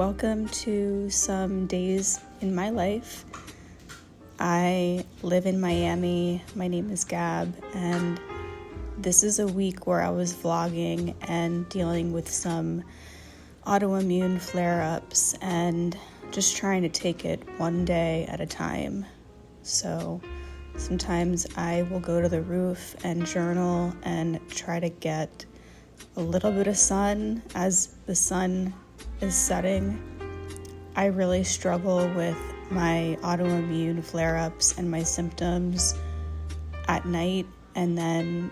Welcome to some days in my life. I live in Miami. My name is Gab, and this is a week where I was vlogging and dealing with some autoimmune flare-ups and just trying to take it one day at a time. So sometimes I will go to the roof and journal and try to get a little bit of sun as the sun is setting. I really struggle with my autoimmune flare-ups and my symptoms at night, and then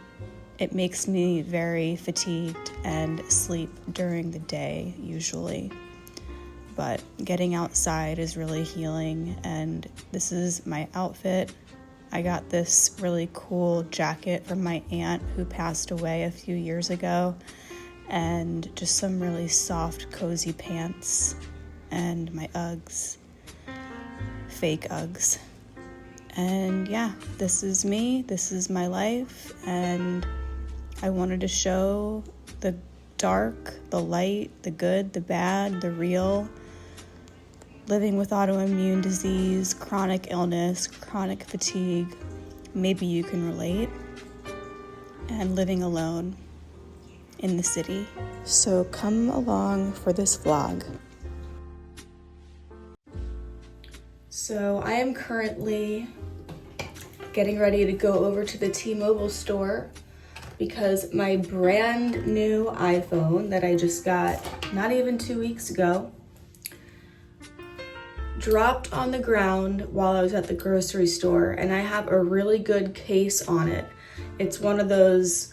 it makes me very fatigued and sleep during the day usually. But getting outside is really healing, and this is my outfit. I got this really cool jacket from my aunt who passed away a few years ago, and just some really soft, cozy pants, and my Uggs, fake Uggs. And yeah, this is me, this is my life, and I wanted to show the dark, the light, the good, the bad, the real, living with autoimmune disease, chronic illness, chronic fatigue, maybe you can relate, and living alone in the city. So come along for this vlog. So I am currently getting ready to go over to the T-Mobile store because my brand new iPhone that I just got not even 2 weeks ago dropped on the ground while I was at the grocery store, and I have a really good case on it. It's one of those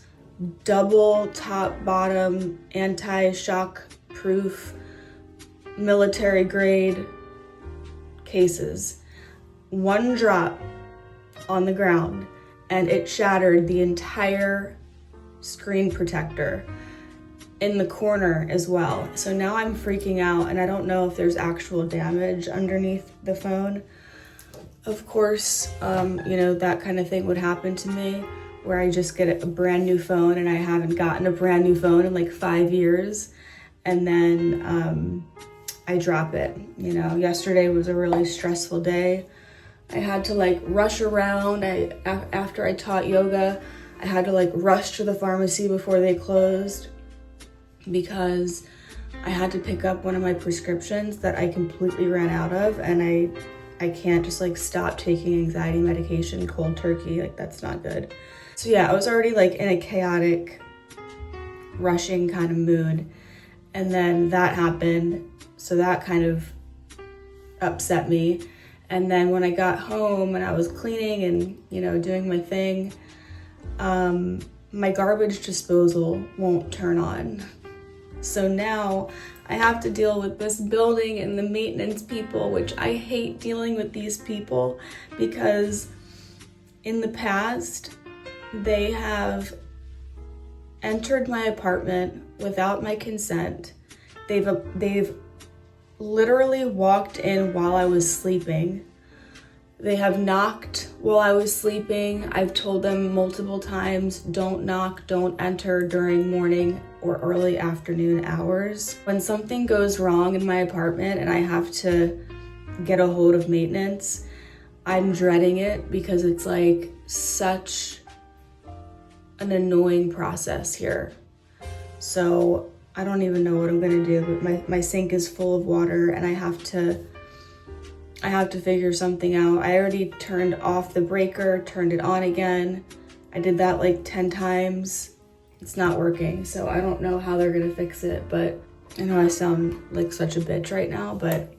double top bottom anti-shock proof military grade cases. One drop on the ground and it shattered the entire screen protector in the corner as well. So now I'm freaking out, and I don't know if there's actual damage underneath the phone. Of course, that kind of thing would happen to me, where I just get a brand new phone and I haven't gotten a brand new phone in like 5 years, and then I drop it. Yesterday was a really stressful day. I had to rush around. After I taught yoga, I had to rush to the pharmacy before they closed because I had to pick up one of my prescriptions that I completely ran out of, and I can't just stop taking anxiety medication cold turkey. That's not good. So yeah, I was already in a chaotic, rushing kind of mood, and then that happened, so that kind of upset me. And then when I got home and I was cleaning and doing my thing, my garbage disposal won't turn on. So now I have to deal with this building and the maintenance people, which I hate dealing with these people because in the past, they have entered my apartment without my consent. They've literally walked in while I was sleeping. They have knocked while I was sleeping. I've told them multiple times, don't knock, don't enter during morning or early afternoon hours. When something goes wrong in my apartment and I have to get a hold of maintenance, I'm dreading it because it's such an annoying process here. So I don't even know what I'm gonna do, but my sink is full of water and I have to figure something out. I already turned off the breaker, turned it on again. I did that 10 times. It's not working, so I don't know how they're gonna fix it, but I know I sound like such a bitch right now, but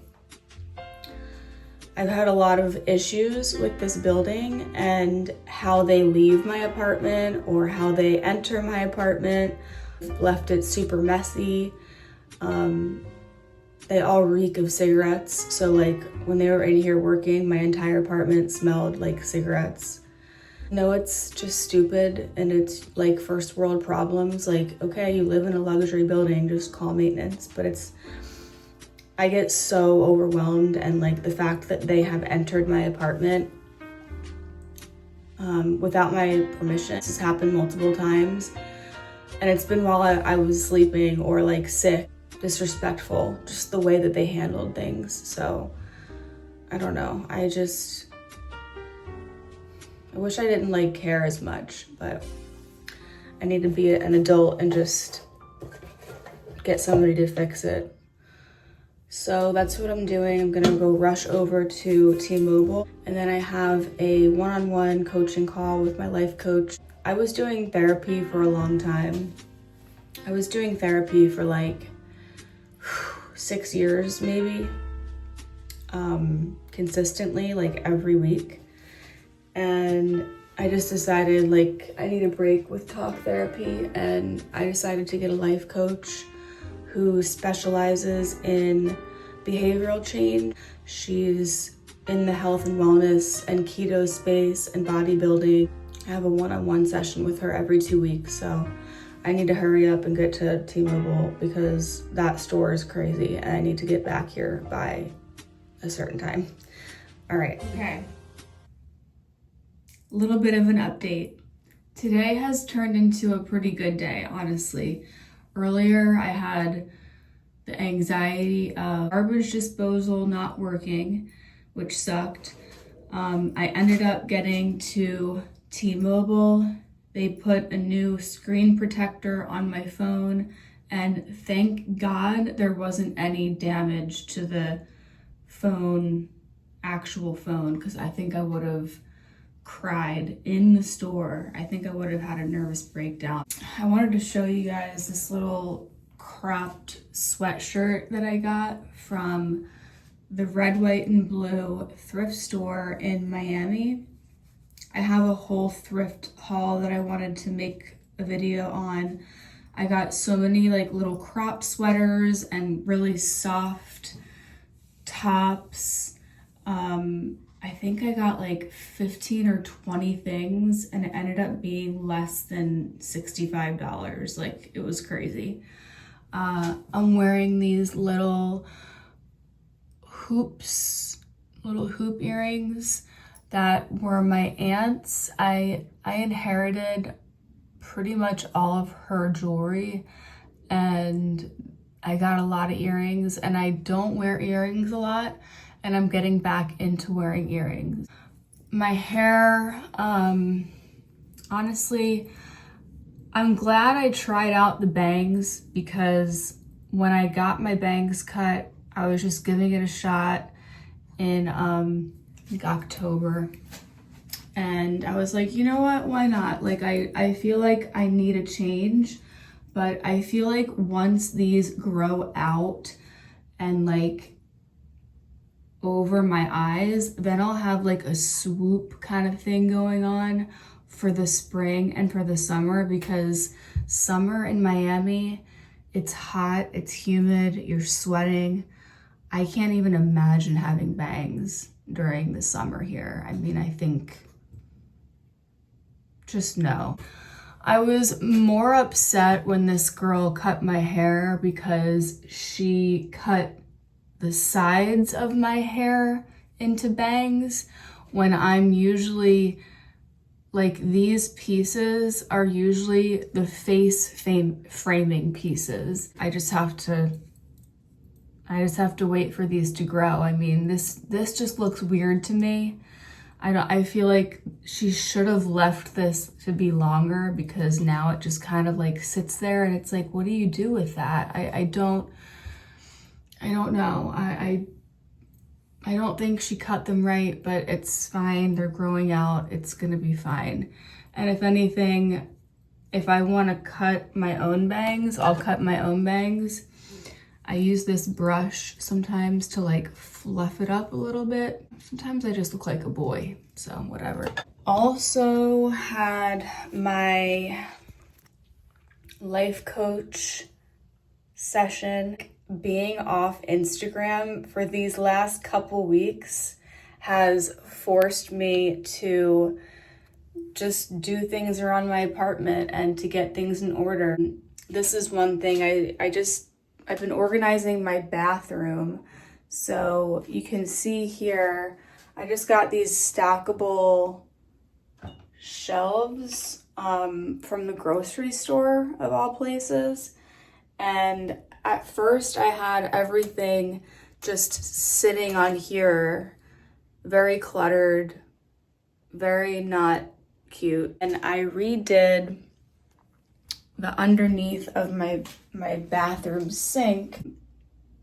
I've had a lot of issues with this building and how they leave my apartment or how they enter my apartment. Left it super messy. They all reek of cigarettes. So when they were in here working, my entire apartment smelled like cigarettes. No, it's just stupid, and it's first world problems. Okay, you live in a luxury building, just call maintenance. But I get so overwhelmed, and the fact that they have entered my apartment without my permission. This has happened multiple times, and it's been while I was sleeping or sick. disrespectful, just the way that they handled things. So I don't know. I wish I didn't like care as much, but I need to be an adult and just get somebody to fix it. So that's what I'm doing. I'm gonna go rush over to T-Mobile, and then I have a one-on-one coaching call with my life coach. I was doing therapy for a long time. I was doing therapy for like 6 years maybe, consistently, like every week. And I just decided like I need a break with talk therapy, and I decided to get a life coach who specializes in behavioral change. She's in the health and wellness and keto space and bodybuilding. I have a one-on-one session with her every 2 weeks, so I need to hurry up and get to T-Mobile because that store is crazy and I need to get back here by a certain time. All right. Okay. A little bit of an update. Today has turned into a pretty good day, honestly. Earlier, I had the anxiety of garbage disposal not working, which sucked. I ended up getting to T-Mobile. They put a new screen protector on my phone, and thank God there wasn't any damage to the actual phone, because I think I would have cried in the store. I think I would have had a nervous breakdown. I wanted to show you guys this little cropped sweatshirt that I got from the Red, White, and Blue thrift store in Miami. I have a whole thrift haul that I wanted to make a video on. I got so many like little crop sweaters and really soft tops. I think I got like 15 or 20 things, and it ended up being less than $65. Like, it was crazy. I'm wearing these little hoop earrings that were my aunt's. I inherited pretty much all of her jewelry, and I got a lot of earrings, and I don't wear earrings a lot, and I'm getting back into wearing earrings. My hair, honestly, I'm glad I tried out the bangs, because when I got my bangs cut, I was just giving it a shot in like October. And I was like, you know what, why not? Like, I feel like I need a change, but I feel like once these grow out and like over my eyes, then I'll have like a swoop kind of thing going on for the spring and for the summer, because summer in Miami, it's hot, it's humid, you're sweating. I can't even imagine having bangs during the summer here. I mean, I think just no. I was more upset when this girl cut my hair because she cut the sides of my hair into bangs, when I'm usually like, these pieces are usually the framing pieces. I just have to wait for these to grow. I mean, this just looks weird to me. I feel like she should have left this to be longer, because now it just kind of like sits there, and it's like, what do you do with that? I don't know. I don't think she cut them right, but it's fine. They're growing out. It's gonna be fine. And if anything, if I want to cut my own bangs, I'll cut my own bangs. I use this brush sometimes to like fluff it up a little bit. Sometimes I just look like a boy, so whatever. Also had my life coach session. Being off Instagram for these last couple weeks has forced me to just do things around my apartment and to get things in order. This is one thing. I've been organizing my bathroom. So you can see here, I just got these stackable shelves from the grocery store, of all places. And At first I had everything just sitting on here, very cluttered, very not cute. And I redid the underneath of my bathroom sink.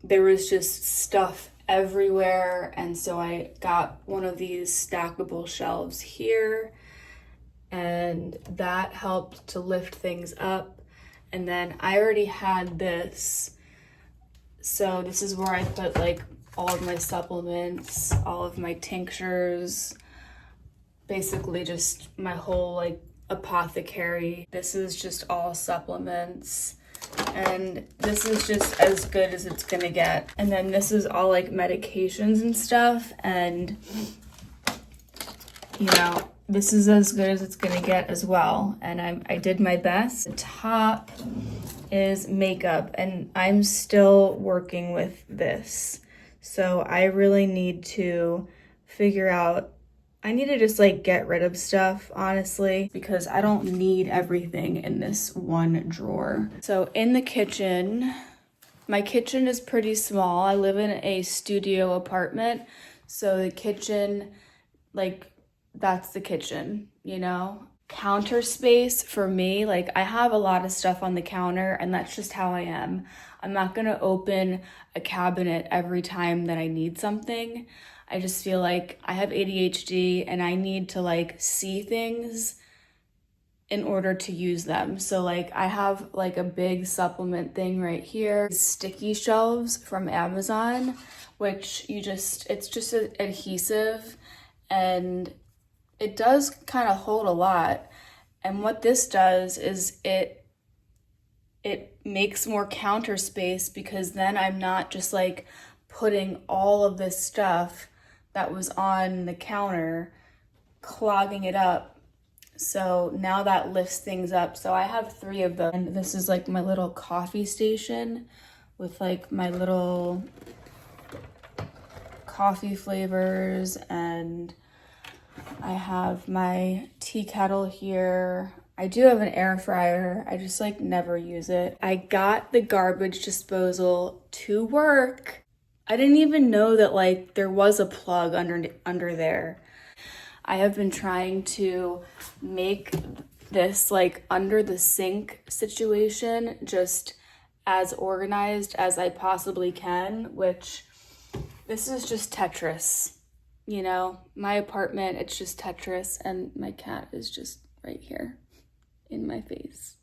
There was just stuff everywhere, and so I got one of these stackable shelves here, and that helped to lift things up. And then I already had this, so this is where I put like all of my supplements, all of my tinctures, basically just my whole like apothecary. This is just all supplements, and this is just as good as it's gonna get. And then this is all like medications and stuff, and you know, this is as good as it's gonna get as well. And I did my best. The top is makeup, and I'm still working with this. So I really need to figure out, I need to just like get rid of stuff, honestly, because I don't need everything in this one drawer. So in the kitchen, my kitchen is pretty small. I live in a studio apartment. So the kitchen, like, that's the kitchen, you know? Counter space for me, like I have a lot of stuff on the counter, and that's just how I am. I'm not gonna open a cabinet every time that I need something. I just feel like I have ADHD and I need to like see things in order to use them. So like I have like a big supplement thing right here, sticky shelves from Amazon, which it's just an adhesive, and it does kind of hold a lot. And what this does is it makes more counter space, because then I'm not just like putting all of this stuff that was on the counter, clogging it up. So now that lifts things up. So I have 3 of them. And this is like my little coffee station with like my little coffee flavors, and I have my tea kettle here. I do have an air fryer. I just like never use it. I got the garbage disposal to work. I didn't even know that like there was a plug under there. I have been trying to make this like under the sink situation just as organized as I possibly can, which this is just Tetris. You know, my apartment, it's just Tetris, and my cat is just right here in my face.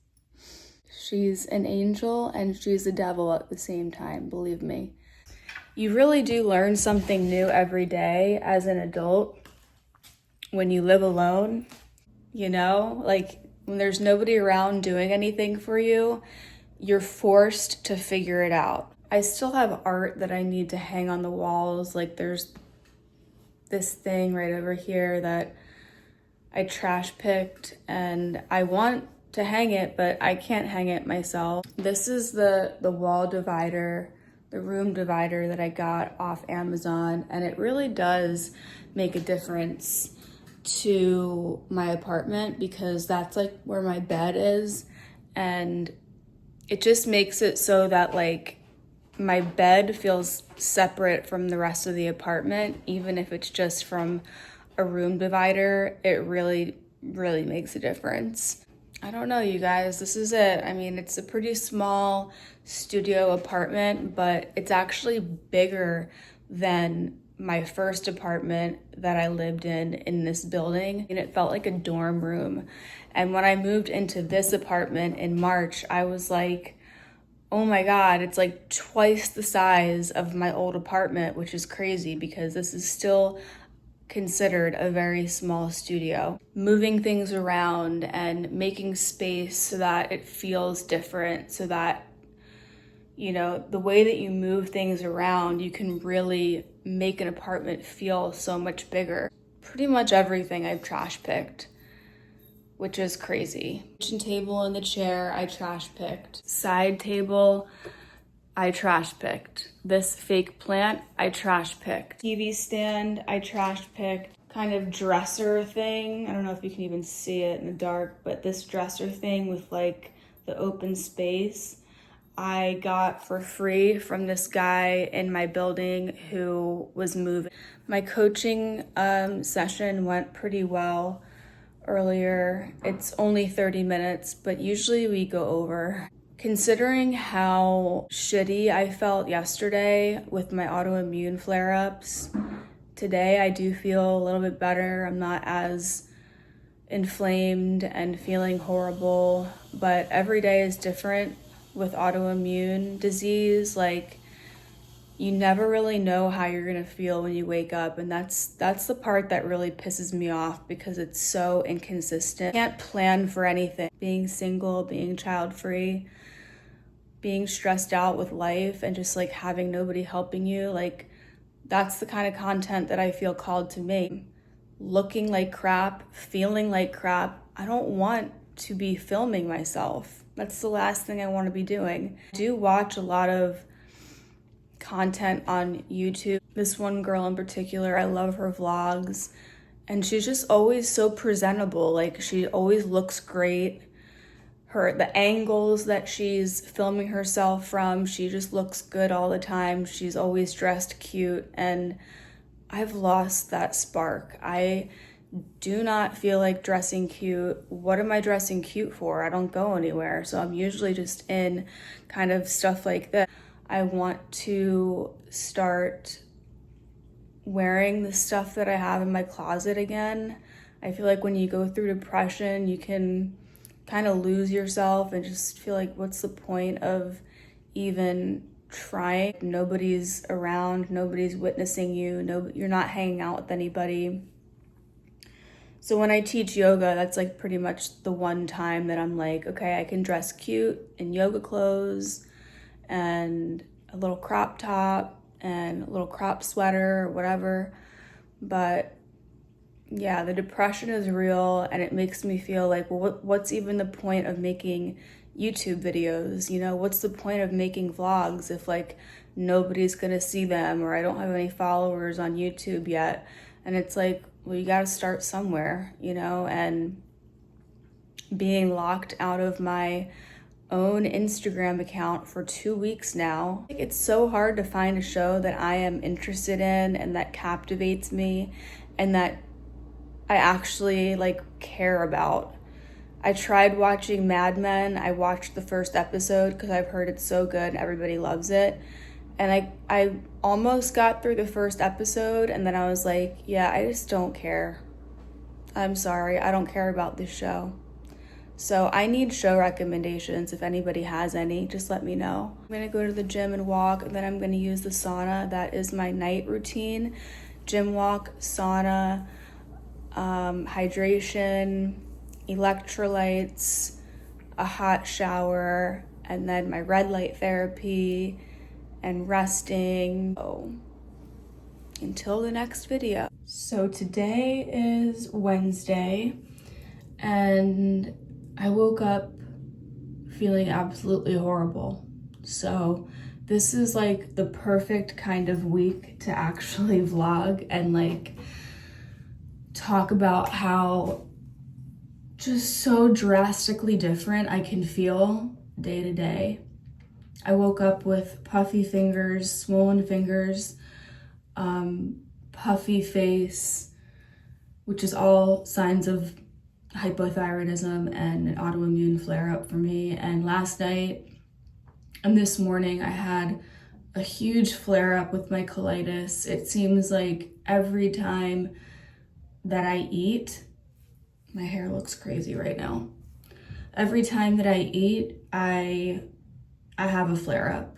She's an angel and she's a devil at the same time, believe me. You really do learn something new every day as an adult when you live alone, you know? Like when there's nobody around doing anything for you, you're forced to figure it out. I still have art that I need to hang on the walls. Like there's this thing right over here that I trash picked, and I want to hang it, but I can't hang it myself. This is the wall divider, the room divider that I got off Amazon, and it really does make a difference to my apartment, because that's like where my bed is, and it just makes it so that like my bed feels separate from the rest of the apartment. Even if it's just from a room divider, it really, really makes a difference. I don't know, you guys, this is it. I mean, it's a pretty small studio apartment, but it's actually bigger than my first apartment that I lived in this building, and it felt like a dorm room. And when I moved into this apartment in March, I was like, oh my God, it's like twice the size of my old apartment, which is crazy because this is still considered a very small studio. Moving things around and making space so that it feels different, so that, you know, the way that you move things around, you can really make an apartment feel so much bigger. Pretty much everything I've trash picked, which is crazy. Kitchen table and the chair, I trash picked. Side table, I trash picked. This fake plant, I trash picked. TV stand, I trash picked. Kind of dresser thing, I don't know if you can even see it in the dark, but this dresser thing with like the open space, I got for free from this guy in my building who was moving. My coaching session went pretty well earlier. It's only 30 minutes, but usually we go over. Considering how shitty I felt yesterday with my autoimmune flare-ups, today I do feel a little bit better. I'm not as inflamed and feeling horrible, but every day is different with autoimmune disease. Like, you never really know how you're gonna feel when you wake up, and that's the part that really pisses me off because it's so inconsistent. You can't plan for anything. Being single, being child-free, being stressed out with life, and just like having nobody helping you, like that's the kind of content that I feel called to make. Looking like crap, feeling like crap. I don't want to be filming myself. That's the last thing I want to be doing. I do watch a lot of content on YouTube. This one girl in particular, I love her vlogs, and she's just always so presentable. Like, she always looks great. The angles that she's filming herself from, she just looks good all the time. She's always dressed cute, and I've lost that spark. I do not feel like dressing cute. What am I dressing cute for? I don't go anywhere, so I'm usually just in kind of stuff like this. I want to start wearing the stuff that I have in my closet again. I feel like when you go through depression, you can kind of lose yourself and just feel like, what's the point of even trying? Nobody's around, nobody's witnessing you, you're not hanging out with anybody. So when I teach yoga, that's like pretty much the one time that I'm like, okay, I can dress cute in yoga clothes and a little crop top and a little crop sweater or whatever. But yeah, the depression is real, and it makes me feel like, well, what's even the point of making YouTube videos? You know, what's the point of making vlogs if like nobody's gonna see them, or I don't have any followers on YouTube yet? And it's like, well, you gotta start somewhere, you know? And being locked out of my own Instagram account for 2 weeks now, it's so hard to find a show that I am interested in and that captivates me and that I actually like care about. I tried watching Mad Men. I watched the first episode because I've heard it's so good, everybody loves it. And I almost got through the first episode, and then I was like, yeah, I just don't care. I'm sorry, I don't care about this show. So I need show recommendations. If anybody has any, just let me know. I'm gonna go to the gym and walk, and then I'm gonna use the sauna. That is my night routine. Gym walk, sauna, hydration, electrolytes, a hot shower, and then my red light therapy and resting. So, until the next video. So today is Wednesday, and I woke up feeling absolutely horrible. So this is like the perfect kind of week to actually vlog and like talk about how just so drastically different I can feel day to day. I woke up with puffy fingers, swollen fingers, puffy face, which is all signs of hypothyroidism and an autoimmune flare-up for me. And last night and this morning I had a huge flare-up with my colitis. It seems like every time that I eat, my hair looks crazy right now. Every time that I eat, I have a flare-up.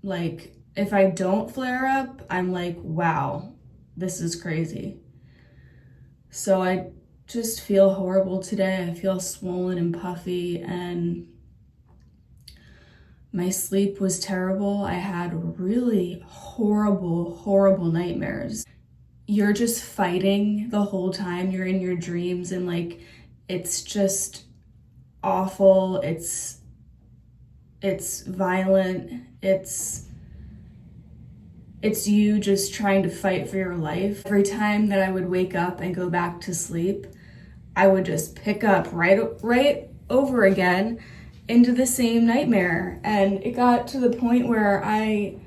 Like, if I don't flare up, I'm like, wow, this is crazy. So I just feel horrible today. I feel swollen and puffy, and my sleep was terrible. I had really horrible nightmares. You're just fighting the whole time. You're in your dreams, and like, it's just awful. It's violent. It's you just trying to fight for your life. Every time that I would wake up and go back to sleep, I would just pick up right over again into the same nightmare. And it got to the point where I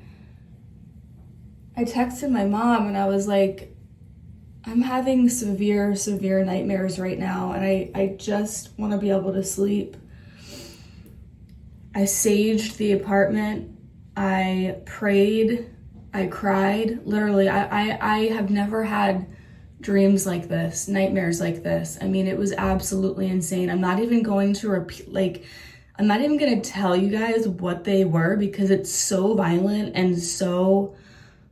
texted my mom and I was like, I'm having severe nightmares right now, and I just want to be able to sleep. I saged the apartment. I prayed. I cried. Literally, I have never had dreams like this, nightmares like this. I mean, it was absolutely insane. I'm not even going to repeat, I'm not even going to tell you guys what they were because it's so violent and so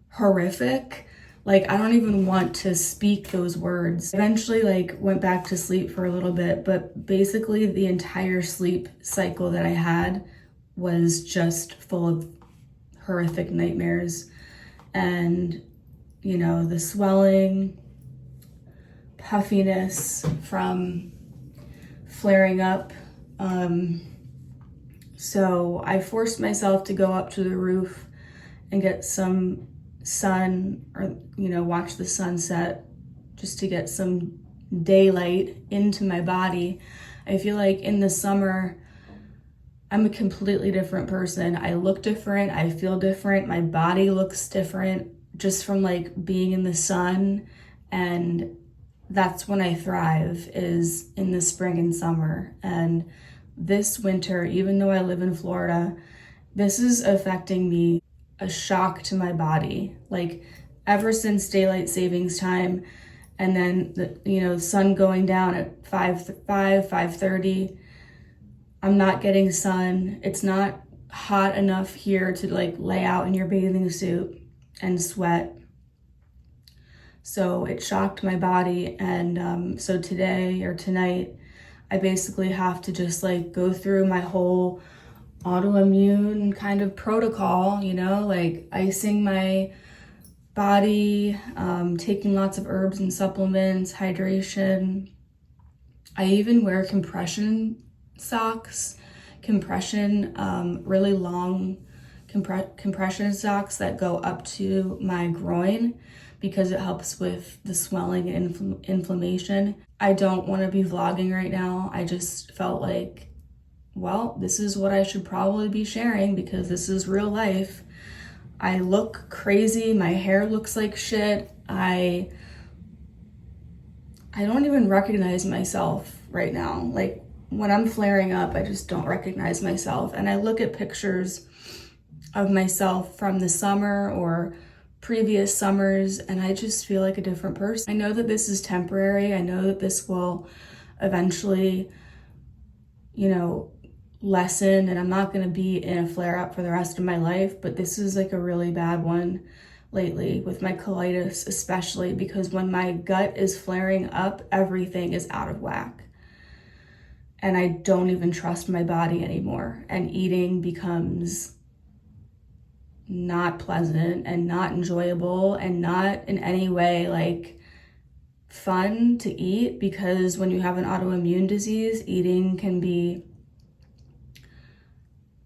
horrific. Like, I don't even want to speak those words. Eventually, went back to sleep for a little bit, but basically the entire sleep cycle that I had was just full of horrific nightmares. And, the swelling, puffiness from flaring up. So I forced myself to go up to the roof and get some sun, or watch the sunset, just to get some daylight into my body. I feel like in the summer I'm a completely different person. I look different, I feel different, my body looks different just from being in the sun. And that's when I thrive, is in the spring and summer. And this winter, even though I live in Florida, this is affecting me, a shock to my body. Ever since daylight savings time, and then the sun going down at 5:30, I'm not getting sun. It's not hot enough here to lay out in your bathing suit and sweat. So it shocked my body. And so today or tonight, I basically have to just go through my whole autoimmune kind of protocol, icing my body, taking lots of herbs and supplements, hydration. I even wear compression socks, really long compression socks that go up to my groin, because it helps with the swelling and inflammation. I don't want to be vlogging right now. I just felt like, well, this is what I should probably be sharing because this is real life. I look crazy. My hair looks like shit. I don't even recognize myself right now. When I'm flaring up, I just don't recognize myself. And I look at pictures of myself from the summer or previous summers, and I just feel like a different person. I know that this is temporary. I know that this will eventually, lessen, and I'm not going to be in a flare up for the rest of my life, but this is a really bad one lately with my colitis, especially because when my gut is flaring up, everything is out of whack. And I don't even trust my body anymore. And eating becomes not pleasant and not enjoyable and not in any way fun to eat, because when you have an autoimmune disease, eating can be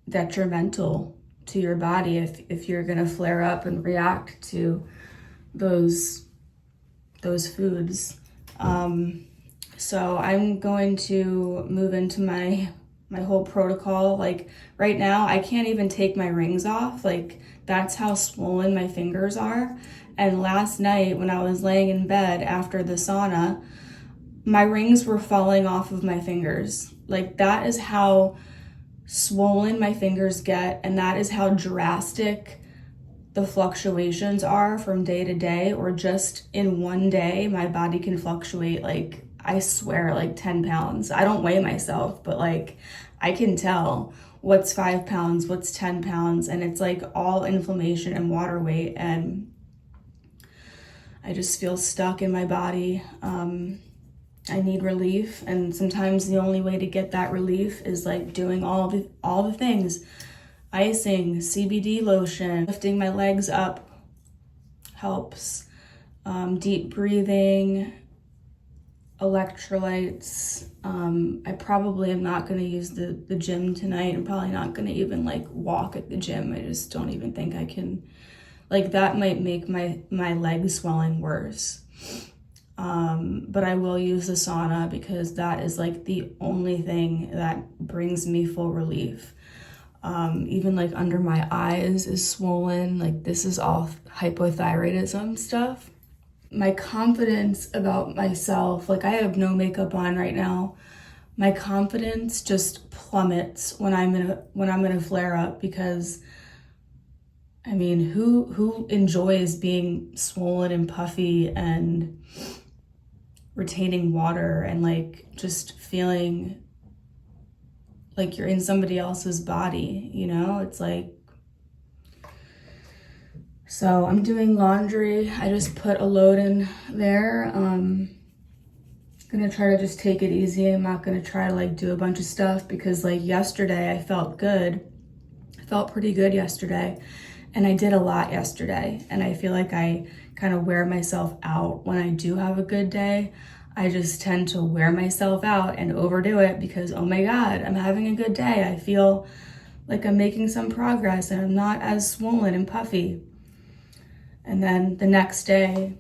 detrimental to your body if you're gonna flare up and react to those foods. So I'm going to move into my whole protocol. Right now, I can't even take my rings off. That's how swollen my fingers are. And last night when I was laying in bed after the sauna, my rings were falling off of my fingers. That is how swollen my fingers get, and that is how drastic the fluctuations are from day to day, or just in one day, my body can fluctuate I swear 10 pounds. I don't weigh myself, but I can tell what's 5 pounds, what's 10 pounds, and it's all inflammation and water weight, and I just feel stuck in my body. I need relief, and sometimes the only way to get that relief is doing all the things. Icing, CBD lotion, lifting my legs up helps. Deep breathing, electrolytes. I probably am not going to use the gym tonight. I'm probably not going to even walk at the gym. I just don't even think I can. That might make my leg swelling worse. But I will use the sauna because that is like the only thing that brings me full relief. Even like under my eyes is swollen. Like this is all hypothyroidism stuff. My confidence about myself, like I have no makeup on right now. My confidence just plummets when I'm in a flare up because I mean, who enjoys being swollen and puffy and retaining water and like just feeling like you're in somebody else's body, you know? It's like, so I'm doing laundry. I just put a load in there. Gonna try to just take it easy. I'm not gonna try to like do a bunch of stuff because like yesterday I felt good. I felt pretty good yesterday and I did a lot yesterday. And I feel like I kind of wear myself out when I do have a good day. I just tend to wear myself out and overdo it because, oh my God, I'm having a good day. I feel like I'm making some progress and I'm not as swollen and puffy. And then the next day,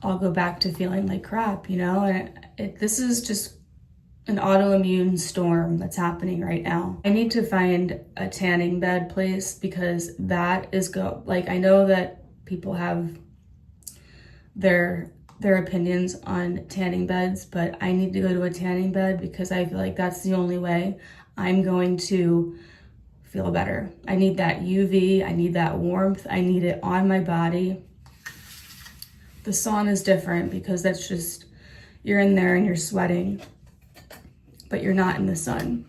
I'll go back to feeling like crap, you know? And this is just an autoimmune storm that's happening right now. I need to find a tanning bed place because that is like, I know that people have their opinions on tanning beds, but I need to go to a tanning bed because I feel like that's the only way I'm going to feel better. I need that UV, I need that warmth, I need it on my body. The sauna is different because that's just, you're in there and you're sweating, but you're not in the sun.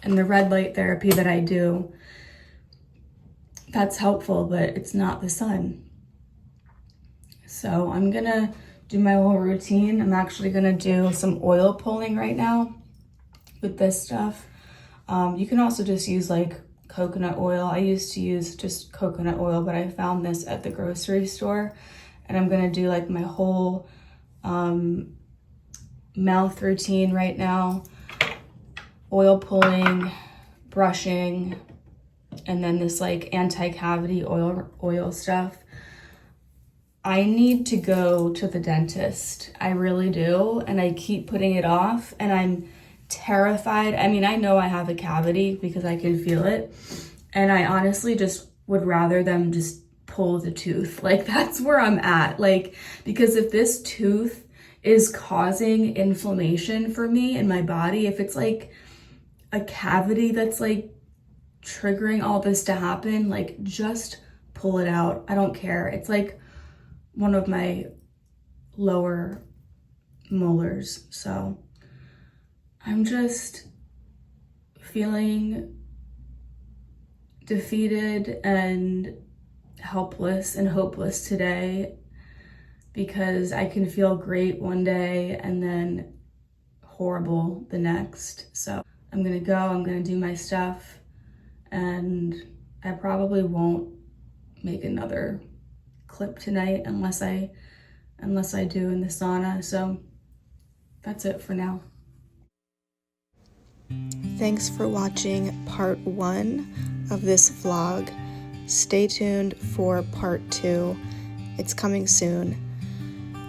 And the red light therapy that I do, that's helpful, but it's not the sun. So I'm gonna do my whole routine. I'm actually gonna do some oil pulling right now with this stuff. You can also just use like coconut oil. I used to use just coconut oil, but I found this at the grocery store. And I'm gonna do like my whole mouth routine right now. Oil pulling, brushing, and then this like anti-cavity oil stuff. I need to go to the dentist. I really do. And I keep putting it off and I'm terrified. I mean, I know I have a cavity because I can feel it. And I honestly just would rather them just pull the tooth. Like that's where I'm at. Like, because if this tooth is causing inflammation for me in my body, if it's like a cavity that's like triggering all this to happen, like just pull it out. I don't care. It's like one of my lower molars. So I'm just feeling defeated and helpless and hopeless today because I can feel great one day and then horrible the next. So I'm gonna go, I'm gonna do my stuff, and I probably won't make another clip tonight unless I do in the sauna. So that's it for now. Thanks for watching part 1 of this vlog. Stay tuned for part 2. It's coming soon.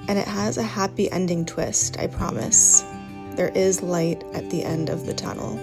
And it has a happy ending twist, I promise. There is light at the end of the tunnel.